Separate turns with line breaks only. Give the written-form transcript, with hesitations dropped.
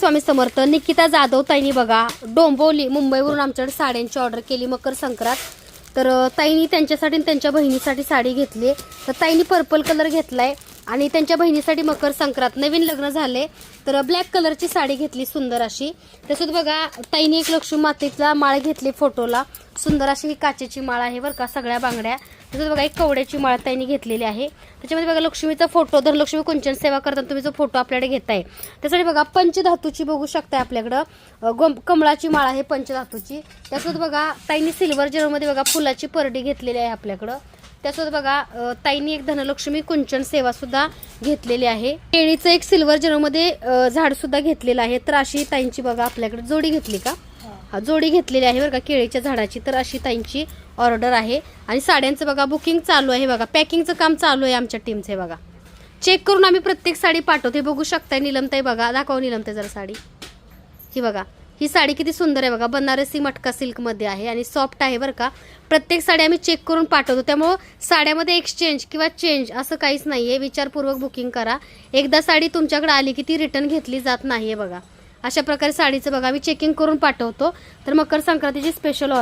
स्वामी समर्थ. निकिता जाधव ताईनी बघा डोंबिवली मुंबईवरून आमच्याकडे साड्यांची ऑर्डर केली मकर संक्रांत. तर ताईनी त्यांच्यासाठी आणि त्यांच्या बहिणीसाठी साडी घेतली. तर ताईनी पर्पल कलर घेतलाय आणि त्यांच्या बहिणीसाठी मकर संक्रांत नवीन लग्न झाले तर ब्लॅक कलरची साडी घेतली सुंदर अशी. तसंच बघा ताईनी एक लक्ष्मी मातेचा माळ घेतली फोटोला, सुंदर अशी ही काचेची माळ आहे बरं का, सगळ्या बांगड्या. तसंच बघा एक कवड्याची माळ ताईनी घेतलेली आहे. त्याच्यामध्ये बघा लक्ष्मीचा फोटो, धनलक्ष्मी कुंचन सेवा करताना तुम्ही जो फोटो आपल्याकडे घेताय त्यासाठी बघा पंचधातूची बघू शकताय आपल्याकडं कमळाची माळ आहे पंचधातूची. त्यासोबत बघा ताईनी सिल्वर जेलमध्ये बघा फुलाची परडी घेतलेली आहे आपल्याकडं. त्यासोबत बघा ताईनी एक धनलक्ष्मी कुंचन सेवा सुद्धा घेतलेली आहे. केळीचं एक सिल्वर जेलमध्ये झाड सुद्धा घेतलेलं आहे. तर अशी ताईंची बघा आपल्याकडे जोडी घेतली का, हा जोडी घेतलेली आहे बरं का केळीच्या झाडाची. तर अशी ताईंची ऑर्डर आहे आणि साड्यांचं बघा बुकिंग चालू आहे बघा, पॅकिंगचं काम चालू आहे आमच्या टीमचे बघा. चेक करून आम्ही प्रत्येक साडी पाठवते. बघू शकताय नीलमताई बघा, दाखव नीलमताई जरा साडी. ही बघा ही साडी किती सुंदर आहे बघा, बनारसी मटका सिल्कमध्ये आहे आणि सॉफ्ट आहे बरं का. प्रत्येक साडी आम्ही चेक करून पाठवतो, त्यामुळं साड्यामध्ये एक्सचेंज किंवा चेंज असं काहीच नाही आहे. विचारपूर्वक बुकिंग करा. एकदा साडी तुमच्याकडे आली की ती रिटर्न घेतली जात नाही आहे बघा. अशा प्रकारे साडीचं बघा आम्ही चेकिंग करून पाठवतो. तर मकर संक्रांतीची स्पेशल ऑर्डर